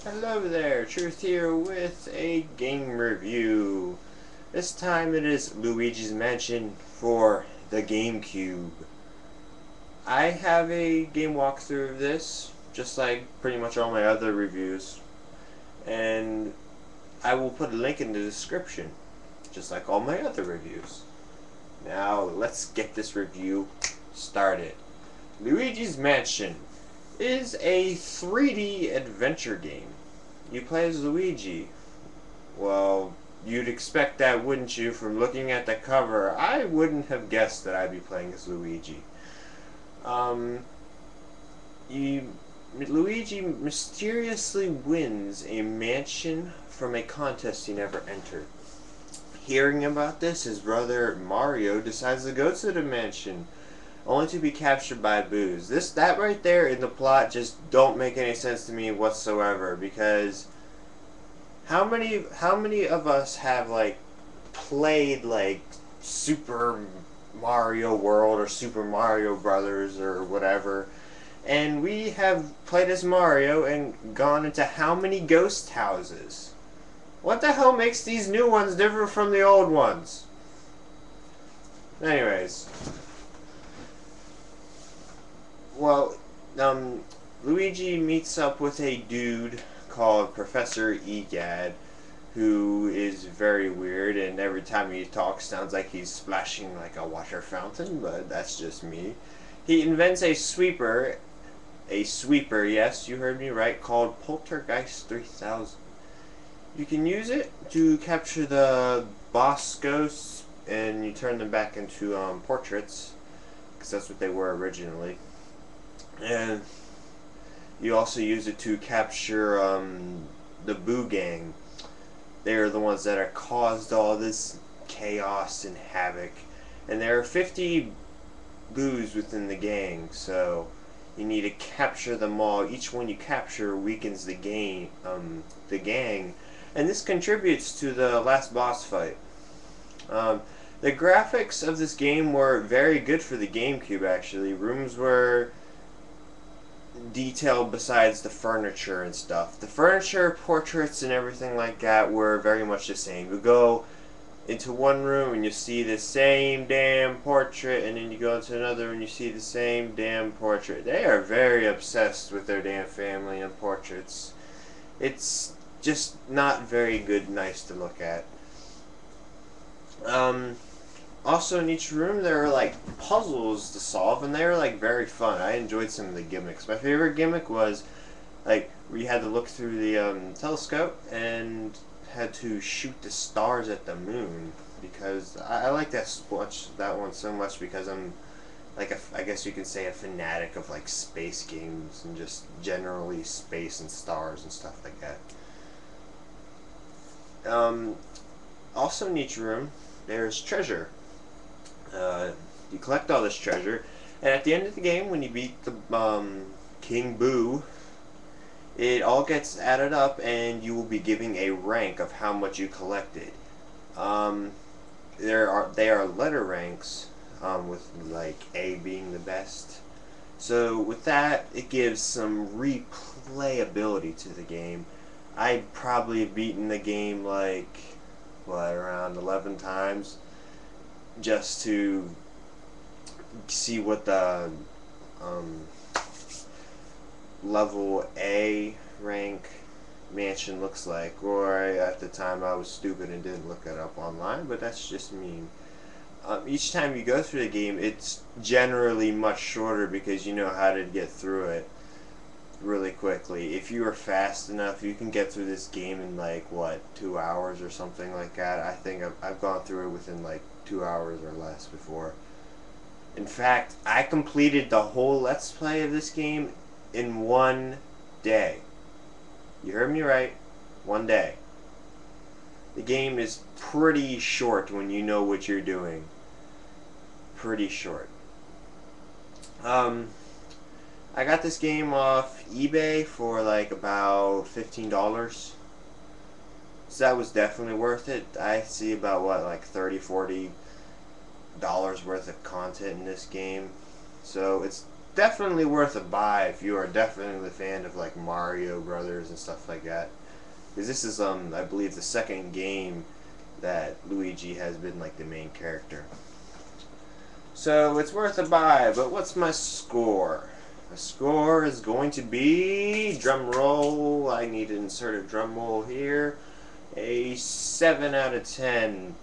Hello there, Truth here with a game review. This time it is Luigi's Mansion for the GameCube. I have a game walkthrough of this, just like pretty much all my other reviews, and I will put a link in the description, just like all my other reviews. Now let's get this review started. Luigi's Mansion is a 3D adventure game. You play as Luigi. Well, you'd expect that, wouldn't you, from looking at the cover? I wouldn't have guessed that I'd be playing as Luigi. Um, Luigi mysteriously wins a mansion from a contest he never entered. Hearing about this, his brother Mario decides to go to the mansion, only to be captured by Booze. That right there in the plot just don't make any sense to me whatsoever, because how many of us have like played like Super Mario World or Super Mario Brothers or whatever, and we have played as Mario and gone into how many ghost houses? What the hell makes these new ones different from the old ones? Anyways, well, Luigi meets up with a dude called Professor Egad, who is very weird, and every time he talks sounds like he's splashing like a water fountain, but that's just me. He invents a sweeper, yes, you heard me right, called Poltergeist 3000. You can use it to capture the boss ghosts, and you turn them back into portraits, because that's what they were originally. And you also use it to capture the Boo Gang. They're the ones that are caused all this chaos and havoc. And there are 50 Boos within the gang, so you need to capture them all. Each one you capture weakens the gang, and this contributes to the last boss fight. The graphics of this game were very good for the GameCube. Actually, rooms were detailed besides the furniture and stuff. The furniture, portraits, and everything like that were very much the same. You go into one room and you see the same damn portrait, and then you go into another and you see the same damn portrait. They are very obsessed with their damn family and portraits. It's just not very good, nice to look at. Also, in each room there are like puzzles to solve, and they were like very fun. I enjoyed some of the gimmicks. My favorite gimmick was like where you had to look through the telescope and had to shoot the stars at the moon, because I like that one so much, because I'm like I guess you can say a fanatic of like space games and just generally space and stars and stuff like that. Also in each room there's treasure. You collect all this treasure, and at the end of the game, when you beat the King Boo, it all gets added up, and you will be giving a rank of how much you collected. They are letter ranks, with like A being the best. So with that, it gives some replayability to the game. I'd probably have beaten the game like around 11 times, just to see what the level A rank mansion looks like. Or at the time I was stupid and didn't look it up online, but that's just me. Each time you go through the game, it's generally much shorter, because you know how to get through it really quickly. If you are fast enough, you can get through this game in like 2 hours or something like that. I think I've gone through it within like 2 hours or less before. In fact, I completed the whole Let's Play of this game in 1 day. You heard me right, 1 day. The game is pretty short when you know what you're doing. Pretty short. I got this game off eBay for like about $15. So that was definitely worth it. I see about like $30, $40 worth of content in this game. So it's definitely worth a buy if you are definitely a fan of like Mario Brothers and stuff like that. Because this is I believe the second game that Luigi has been like the main character. So it's worth a buy, but what's my score? My score is going to be, drum roll, I need to insert a drum roll here, a 7 out of 10.